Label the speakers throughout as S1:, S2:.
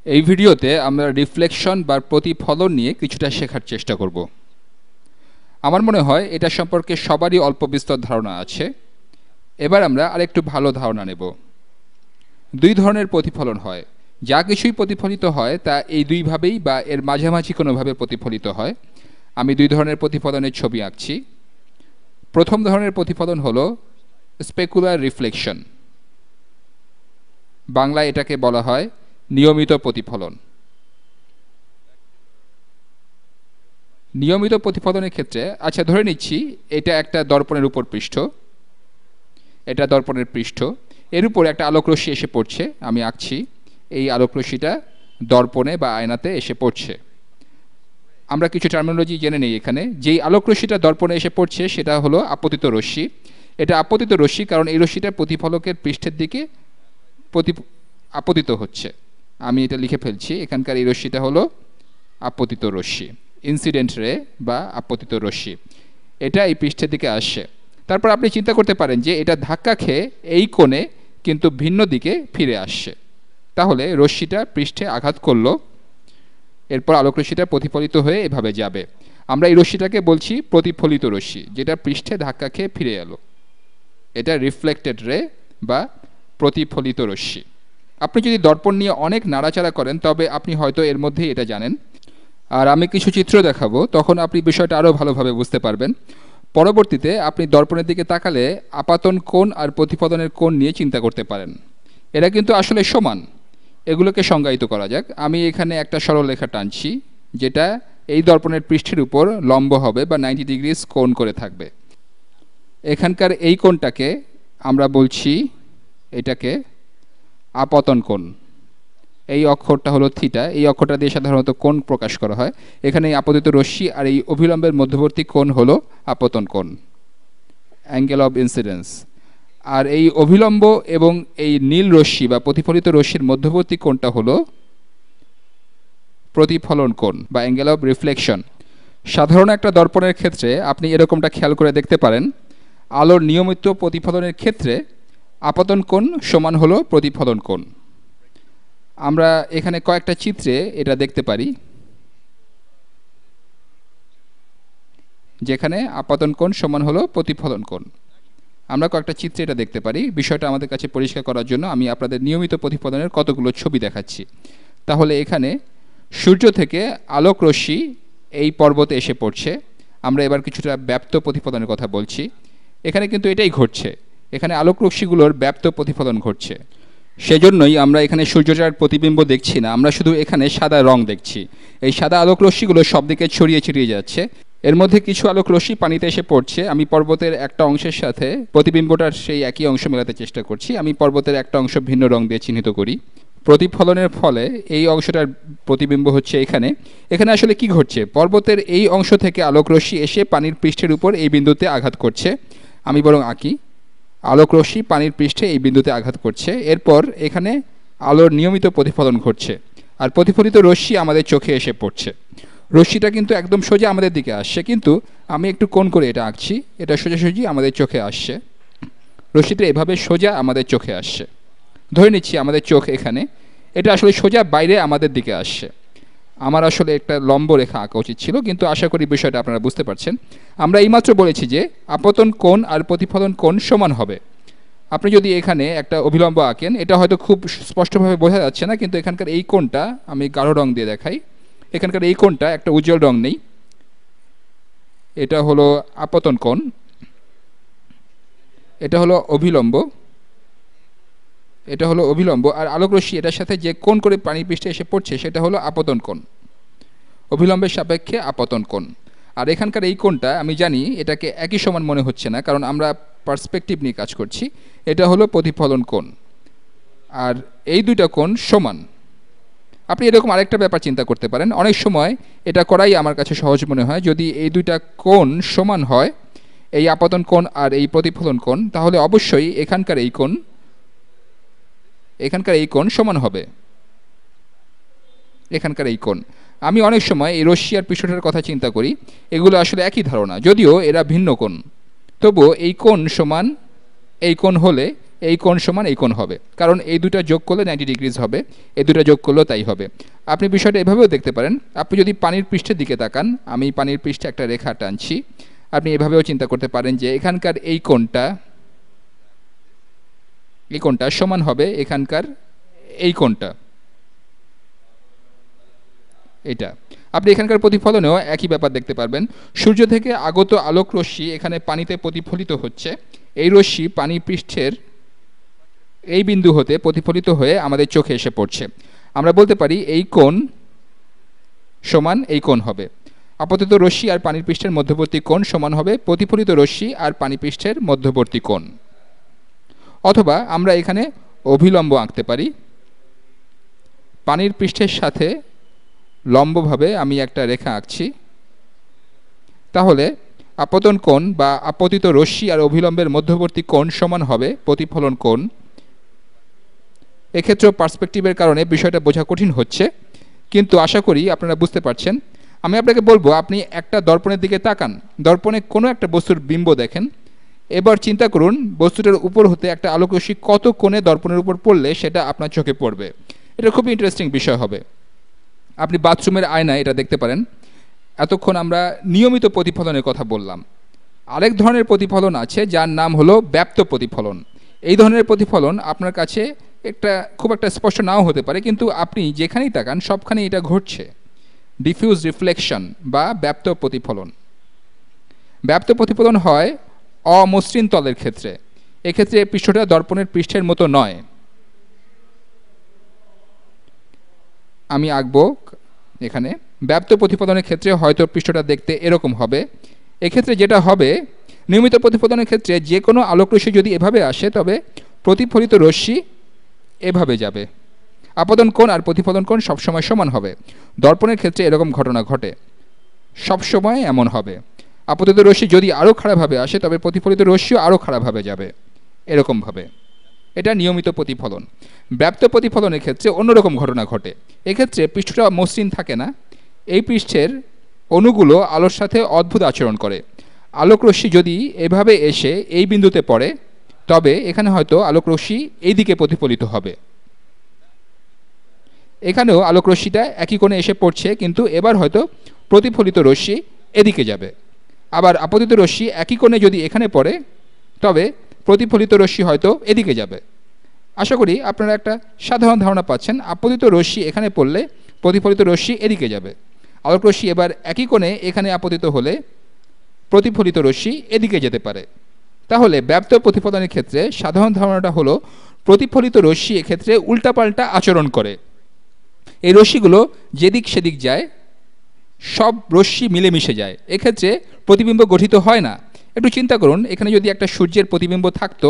S1: এই ভিডিওতে আমরা রিফ্লেকশন বা প্রতিফলন নিয়ে কিছুটা শেখার চেষ্টা করব। আমার মনে হয় এটা সম্পর্কে সবারই অল্প বিস্তর ধারণা আছে। এবার আমরা আরেকটু ভালো ধারণা নেব। দুই ধরনের প্রতিফলন হয়। যা কিছুই প্রতিফলিত হয় তা এই দুইভাবেই বা এর মাঝামাঝি কোনোভাবে প্রতিফলিত হয়। আমি দুই ধরনের প্রতিফলনের ছবি আঁকছি। প্রথম ধরনের প্রতিফলন হলো স্পেকুলার রিফ্লেকশন, বাংলায় এটাকে বলা হয় নিয়মিত প্রতিফলন। নিয়মিত প্রতিফলনের ক্ষেত্রে ধরে নিচ্ছি এটা একটা দর্পণের উপর পৃষ্ঠ, এটা দর্পণের পৃষ্ঠ, এর উপর একটা আলোকরশ্মি এসে পড়ছে। আমি আঁকছি, এই আলোকরশ্মিটা দর্পণে বা আয়নাতে এসে পড়ছে। আমরা কিছু টার্মিনোলজি জেনে নেই। এখানে যেই আলোকরশ্মিটা দর্পণে এসে পড়ছে সেটা হলো আপতিত রশ্মি। এটা আপতিত রশ্মি কারণ এই রশ্মিটা প্রতিফলকের পৃষ্ঠের দিকে আপতিত হচ্ছে। আমি এটা লিখে ফেলছি, এখানকার এই রশ্মিটা হলো আপতিত রশ্মি, ইনসিডেন্ট রে বা আপতিত রশ্মি। এটা এই পৃষ্ঠের দিকে আসছে। তারপর আপনি চিন্তা করতে পারেন যে এটা ধাক্কা খেয়ে এই কোণে কিন্তু ভিন্ন দিকে ফিরে আসছে। তাহলে রশ্মিটা পৃষ্ঠে আঘাত করলো, এরপর আলোকরশ্মিটা প্রতিফলিত হয়ে এভাবে যাবে। আমরা এই রশ্মিটাকে বলছি প্রতিফলিত রশ্মি, যেটা পৃষ্ঠে ধাক্কা খেয়ে ফিরে এলো। এটা রিফ্লেক্টেড রে বা প্রতিফলিত রশ্মি। আপনি যদি দর্পণ নিয়ে অনেক নাড়াচাড়া করেন তবে আপনি হয়তো এর মধ্যেই এটা জানেন। আর আমি কিছু চিত্র দেখাবো, তখন আপনি বিষয়টা আরও ভালোভাবে বুঝতে পারবেন। পরবর্তীতে আপনি দর্পণের দিকে তাকালে আপাতন কোণ আর প্রতিফলনের কোণ নিয়ে চিন্তা করতে পারেন। এরা কিন্তু আসলে সমান। এগুলোকে সংজ্ঞায়িত করা যাক। আমি এখানে একটা সরলরেখা টানছি যেটা এই দর্পণের পৃষ্ঠের উপর লম্ব হবে বা 90 ডিগ্রিজ কোণ করে থাকবে। এখানকার এই কোণটাকে আমরা বলছি এটাকে আপতন কোণ। এই অক্ষরটা হলো থিটা, এই অক্ষরটা দিয়ে সাধারণত কোণ প্রকাশ করা হয়। এখানে এই আপতিত রশ্মি আর এই অভিলম্বের মধ্যবর্তী কোণ হলো আপতন কোণ, অ্যাঙ্গেল অফ ইনসিডেন্স। আর এই অভিলম্ব এবং এই নীল রশ্মি বা প্রতিফলিত রশ্মির মধ্যবর্তী কোণটা হলো প্রতিফলন কোণ বা অ্যাঙ্গেল অফ রিফ্লেকশন। সাধারণ একটা দর্পণের ক্ষেত্রে আপনি এরকমটা খেয়াল করে দেখতে পারেন, আলোর নিয়মিত প্রতিফলনের ক্ষেত্রে আপতন কোণ সমান হলো প্রতিফলন কোণ। আমরা এখানে কয়েকটা চিত্রে এটা দেখতে পারি, যেখানে আপতন কোণ সমান হলো প্রতিফলন কোণ। আমরা কয়েকটা চিত্রে এটা দেখতে পারি। বিষয়টা আমাদের কাছে পরিষ্কার করার জন্য আমি আপনাদের নিয়মিত প্রতিফলনের কতগুলো ছবি দেখাচ্ছি। তাহলে এখানে সূর্য থেকে আলোক রশ্মি এই পর্বতে এসে পড়ছে। আমরা এবার কিছুটা ব্যাপ্ত প্রতিফলনের কথা বলছি। এখানে কিন্তু এটাই ঘটছে, এখানে আলোক রশ্মিগুলোর ব্যাপ্ত প্রতিফলন ঘটছে। সেজন্যই আমরা এখানে সূর্যটার প্রতিবিম্ব দেখছি না, আমরা শুধু এখানে সাদা রং দেখছি। এই সাদা আলোক রশ্মিগুলো সব দিকে ছড়িয়ে ছিটিয়ে যাচ্ছে। এর মধ্যে কিছু আলোক রশ্মি পানিতে এসে পড়ছে। আমি পর্বতের একটা অংশের সাথে প্রতিবিম্বটার সেই একই অংশ মেলাতে চেষ্টা করছি। আমি পর্বতের একটা অংশ ভিন্ন রং দিয়ে চিহ্নিত করি। প্রতিফলনের ফলে এই অংশটার প্রতিবিম্ব হচ্ছে এখানে। এখানে আসলে কি ঘটছে, পর্বতের এই অংশ থেকে আলোক রশ্মি এসে পানির পৃষ্ঠের উপর এই বিন্দুতে আঘাত করছে। আমি বরং আঁকি, আলোক রশ্মি পানির পৃষ্ঠে এই বিন্দুতে আঘাত করছে। এরপর এখানে আলোর নিয়মিত প্রতিফলন ঘটছে আর প্রতিফলিত রশ্মি আমাদের চোখে এসে পড়ছে। রশ্মিটা কিন্তু একদম সোজা আমাদের দিকে আসছে, কিন্তু আমি একটু কোণ করে এটা আঁকছি, এটা সোজাসুজি আমাদের চোখে আসছে। রশ্মিটা এভাবে সোজা আমাদের চোখে আসছে। ধরে নিচ্ছি আমাদের চোখ এখানে, এটা আসলে সোজা বাইরে আমাদের দিকে আসছে। আমার আসলে একটা লম্ব রেখা আঁকা উচিত ছিল, কিন্তু আশা করি বিষয়টা আপনারা বুঝতে পারছেন। আমরা এইমাত্র বলেছি যে আপতন কোণ আর প্রতিফলন কোণ সমান হবে। আপনি যদি এখানে একটা অভিলম্ব আঁকেন, এটা হয়তো খুব স্পষ্টভাবে বোঝা যাচ্ছে না, কিন্তু এখানকার এই কোণটা আমি গাঢ় রং দিয়ে দেখাই। এখানকার এই কোণটা একটা উজ্জ্বল রং নেই, এটা হলো আপতন কোণ, এটা হলো অভিলম্ব, এটা হলো অভিলম্ব। আর আলোক রশ্মি এটার সাথে যে কোণ করে পানির পৃষ্ঠে এসে পড়ছে সেটা হলো আপতন কোণ, অভিলম্বের সাপেক্ষে আপতন কোণ। আর এখানকার এই কোণটা আমি জানি এটাকে একই সমান মনে হচ্ছে না, কারণ আমরা পার্সপেক্টিভ নিয়ে কাজ করছি। এটা হলো প্রতিফলন কোণ, আর এই দুইটা কোণ সমান। আপনি এরকম আরেকটা ব্যাপার চিন্তা করতে পারেন, অনেক সময় এটা করাই আমার কাছে সহজ মনে হয়। যদি এই দুইটা কোণ সমান হয়, এই আপতন কোণ আর এই প্রতিফলন কোণ, তাহলে অবশ্যই এখানকার এই কোণ সমান হবে, এখানকার এই কোণ। আমি অনেক সময় এই রশ্মি আর পৃষ্ঠটার কথা চিন্তা করি, এগুলো আসলে একই ধারণা, যদিও এরা ভিন্ন কোণ। তবুও এই কোণ সমান এই কোণ হলে এই কোণ সমান এই কোণ হবে, কারণ এই দুটো যোগ করলে 90 ডিগ্রিজ হবে, এই দুটো যোগ করলেও তাই হবে। আপনি বিষয়টা এভাবেও দেখতে পারেন, আপনি যদি পানির পৃষ্ঠের দিকে তাকান, আমি পানির পৃষ্ঠে একটা রেখা টানছি, আপনি এভাবেও চিন্তা করতে পারেন যে এখানকার এই কোণটা সমান হবে এখানকার এই কোণটা, এটা। আপনি এখানকার প্রতিফলনেও একই ব্যাপার দেখতে পারবেন। সূর্য থেকে আগত আলোক রশ্মি এখানে পানিতে প্রতিফলিত হচ্ছে, এই রশ্মি পানি পৃষ্ঠের এই বিন্দু হতে প্রতিফলিত হয়ে আমাদের চোখে এসে পড়ছে। আমরা বলতে পারি এই কোণ সমান এই কোণ হবে। আপতিত রশ্মি আর পানির পৃষ্ঠের মধ্যবর্তী কোণ সমান হবে প্রতিফলিত রশ্মি আর পানি পৃষ্ঠের মধ্যবর্তী কোণ। অথবা আমরা এখানে অভিলম্ব আঁকতে পারি, পানির পৃষ্ঠের সাথে লম্বভাবে আমি একটা রেখা আঁকছি, তাহলে আপতন কোণ বা আপতিত রশ্মি আর অভিলম্বের মধ্যবর্তী কোণ সমান হবে প্রতিফলন কোণ। এক্ষেত্রে পার্সপেক্টিভের কারণে বিষয়টা বোঝা কঠিন হচ্ছে, কিন্তু আশা করি আপনারা বুঝতে পারছেন। আমি আপনাকে বলবো, আপনি একটা দর্পণের দিকে তাকান, দর্পণে কোনো একটা বস্তুর বিম্ব দেখেন, এবার চিন্তা করুন বস্তুটার উপর হতে একটা আলোকরশ্মি কত কোণে দর্পণের উপর পড়লে সেটা আপনার চোখে পড়বে। এটা খুবই ইন্টারেস্টিং বিষয় হবে। আপনি বাথরুমের আয়নায় এটা দেখতে পারেন। এতক্ষণ আমরা নিয়মিত প্রতিফলনের কথা বললাম। আরেক ধরনের প্রতিফলন আছে যার নাম হলো ব্যাপ্ত প্রতিফলন। এই ধরনের প্রতিফলন আপনার কাছে খুব একটা স্পষ্ট নাও হতে পারে, কিন্তু আপনি যেখানেই তাকান সবখানেই এটা ঘটছে। ডিফিউজ রিফ্লেকশন বা ব্যাপ্ত প্রতিফলন। ব্যাপ্ত প্রতিফলন হয় অমসৃণ তলের ক্ষেত্রে। এক্ষেত্রে পৃষ্ঠটা দর্পণের পৃষ্ঠের মতো নয়। আমি আঁকবো এখানে। ব্যাপ্ত প্রতিফলনের ক্ষেত্রে হয়তো পৃষ্ঠটা দেখতে এরকম হবে। এক্ষেত্রে যেটা হবে, নিয়মিত প্রতিফলনের ক্ষেত্রে যে কোনো আলোকরশ্মি যদি এভাবে আসে তবে প্রতিফলিত রশ্মি এভাবে যাবে। আপতন কোণ আর প্রতিফলন কোণ সবসময় সমান হবে। দর্পণের ক্ষেত্রে এরকম ঘটনা ঘটে, সবসময় এমন হবে। আপতিত রশ্মি যদি আরও খারাপভাবে আসে তবে প্রতিফলিত রশ্মিও আরও খারাপভাবে যাবে, এরকমভাবে। এটা নিয়মিত প্রতিফলন। ব্যাপ্ত প্রতিফলনের ক্ষেত্রে অন্যরকম ঘটনা ঘটে। এক্ষেত্রে পৃষ্ঠটা মসৃণ থাকে না, এই পৃষ্ঠের অণুগুলো আলোর সাথে অদ্ভুত আচরণ করে। আলোকরশ্মি যদি এভাবে এসে এই বিন্দুতে পড়ে তবে এখানে হয়তো আলোকরশ্মি এই দিকে প্রতিফলিত হবে। এখানেও আলোকরশ্মিটা একই কোণে এসে পড়ছে, কিন্তু এবার হয়তো প্রতিফলিত রশ্মি এদিকে যাবে। আবার আপতিত রশ্মি একই কোণে যদি এখানে পড়ে তবে প্রতিফলিত রশ্মি হয়তো এদিকে যাবে। আশা করি আপনারা একটা সাধারণ ধারণা পাচ্ছেন। আপতিত রশ্মি এখানে পড়লে প্রতিফলিত রশ্মি এদিকে যাবে। আলোকরশ্মি এবার একই কোণে এখানে আপতিত হলে প্রতিফলিত রশ্মি এদিকে যেতে পারে। তাহলে ব্যাপ্ত প্রতিফলনের ক্ষেত্রে সাধারণ ধারণাটা হলো প্রতিফলিত রশ্মি এক্ষেত্রে উল্টাপাল্টা আচরণ করে। এই রশ্মিগুলো যেদিক সেদিক যায়, সব রশ্মি মিলেমিশে যায়। এক্ষেত্রে প্রতিবিম্ব গঠিত হয় না। একটু চিন্তা করুন, এখানে যদি একটা সূর্যের প্রতিবিম্ব থাকতো,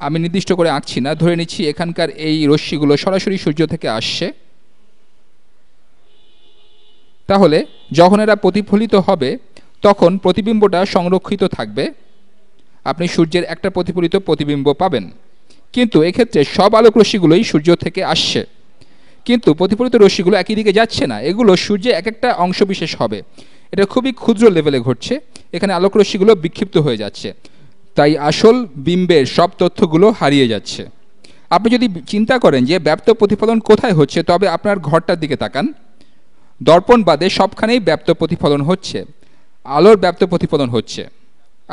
S1: আমি নির্দিষ্ট করে আঁকছি না, ধরে নিচ্ছি এখানকার এই রশ্মিগুলো সরাসরি সূর্য থেকে আসছে, তাহলে যখন এরা প্রতিফলিত হবে তখন প্রতিবিম্বটা সংরক্ষিত থাকবে, আপনি সূর্যের একটা প্রতিফলিত প্রতিবিম্ব পাবেন। কিন্তু এক্ষেত্রে সব আলোক রশ্মিগুলোই সূর্য থেকে আসছে, কিন্তু প্রতিফলিত রশ্মিগুলো একই দিকে যাচ্ছে না, এগুলো সূর্যের এক একটা অংশ বিশেষ হবে। এটা খুবই ক্ষুদ্র লেভেলে ঘটছে, এখানে আলোক রশ্মিগুলো বিক্ষিপ্ত হয়ে যাচ্ছে, তাই আসল বিম্বের সব তথ্যগুলো হারিয়ে যাচ্ছে। আপনি যদি চিন্তা করেন যে ব্যাপ্ত প্রতিফলন কোথায় হচ্ছে, তবে আপনার ঘরটার দিকে তাকান, দর্পণ বাদে সবখানেই ব্যাপ্ত প্রতিফলন হচ্ছে, আলোর ব্যাপ্ত প্রতিফলন হচ্ছে।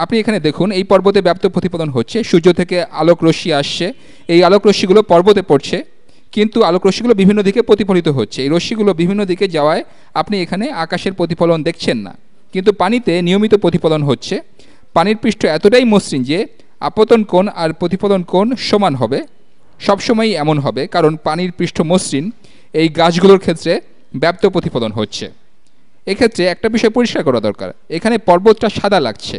S1: আপনি এখানে দেখুন, এই পর্বতে ব্যাপ্ত প্রতিফলন হচ্ছে, সূর্য থেকে আলোক রশ্মি আসছে, এই আলোক রশ্মিগুলো পর্বতে পড়ছে, কিন্তু আলোক রশ্মিগুলো বিভিন্ন দিকে প্রতিফলিত হচ্ছে। এই রশ্মিগুলো বিভিন্ন দিকে যাওয়ায় আপনি এখানে আকাশের প্রতিফলন দেখছেন না, কিন্তু পানিতে নিয়মিত প্রতিফলন হচ্ছে। পানির পৃষ্ঠ এতটাই মসৃণ যে আপতন কোণ আর প্রতিফলন কোণ সমান হবে, সবসময়ই এমন হবে, কারণ পানির পৃষ্ঠ মসৃণ। এই গাছগুলোর ক্ষেত্রে ব্যাপ্ত প্রতিফলন হচ্ছে। এক্ষেত্রে একটা বিষয় পরিষ্কার করা দরকার, এখানে পর্বতটা সাদা লাগছে,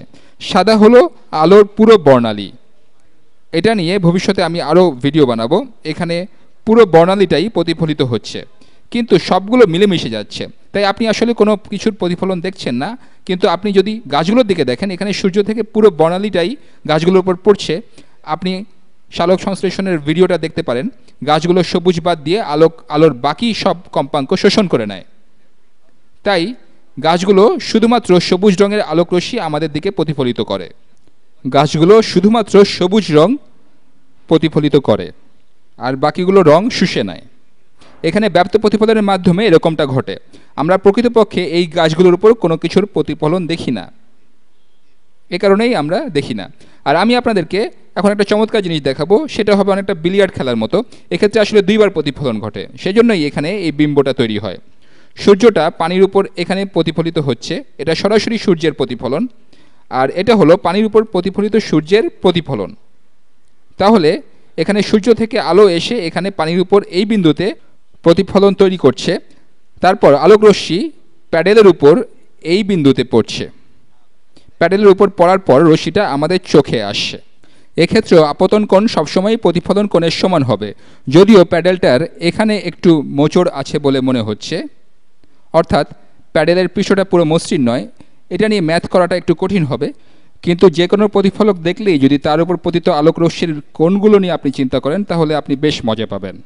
S1: সাদা হলো আলোর পুরো বর্ণালী। এটা নিয়ে ভবিষ্যতে আমি আরও ভিডিও বানাবো। এখানে পুরো বর্ণালীটাই প্রতিফলিত হচ্ছে, কিন্তু সবগুলো মিলেমিশে যাচ্ছে, তাই আপনি আসলে কোনো কিছুর প্রতিফলন দেখছেন না। কিন্তু আপনি যদি গাছগুলোর দিকে দেখেন, এখানে সূর্য থেকে পুরো বর্ণালীটাই গাছগুলোর উপর পড়ছে। আপনি সালোক সংশ্লেষণের ভিডিওটা দেখতে পারেন, গাছগুলো সবুজ বাদ দিয়ে আলোর বাকি সব কম্পাঙ্ক শোষণ করে নেয়, তাই গাছগুলো শুধুমাত্র সবুজ রঙের আলোক রশ্মি আমাদের দিকে প্রতিফলিত করে। গাছগুলো শুধুমাত্র সবুজ রং প্রতিফলিত করে আর বাকিগুলো রং শুষে নেয়। এখানে ব্যাপ্ত প্রতিফলনের মাধ্যমে এরকমটা ঘটে। আমরা প্রকৃতপক্ষে এই গাছগুলোর উপর কোনো কিছুর প্রতিফলন দেখি না, এ কারণেই আমরা দেখি না। আর আমি আপনাদেরকে এখন একটা চমৎকার জিনিস দেখাবো, সেটা হবে অনেকটা বিলিয়ার্ড খেলার মতো। এক্ষেত্রে আসলে দুইবার প্রতিফলন ঘটে, সেজন্যই এখানে এই বিম্বটা তৈরি হয়। সূর্যটা পানির উপর এখানে প্রতিফলিত হচ্ছে, এটা সরাসরি সূর্যের প্রতিফলন, আর এটা হলো পানির উপর প্রতিফলিত সূর্যের প্রতিফলন। তাহলে এখানে সূর্য থেকে আলো এসে এখানে পানির উপর এই বিন্দুতে প্রতিফলন তৈরি করছে, তারপর আলোকরশ্মি প্যাডেলের উপর এই বিন্দুতে পড়ছে, প্যাডেলের উপর পড়ার পর রশ্মিটা আমাদের চোখে আসছে। এক্ষেত্রেও আপতন কোণ সবসময় প্রতিফলন কোণের সমান হবে, যদিও প্যাডেলটার এখানে একটু মোচড় আছে বলে মনে হচ্ছে, অর্থাৎ প্যাডেলের পৃষ্ঠটা পুরো মসৃণ নয়। এটা নিয়ে ম্যাথ করাটা একটু কঠিন হবে, কিন্তু যে কোনো প্রতিফলক দেখলেই যদি তার উপর পতিত আলোকরশ্মির কোণগুলো নিয়ে আপনি চিন্তা করেন তাহলে আপনি বেশ মজা পাবেন।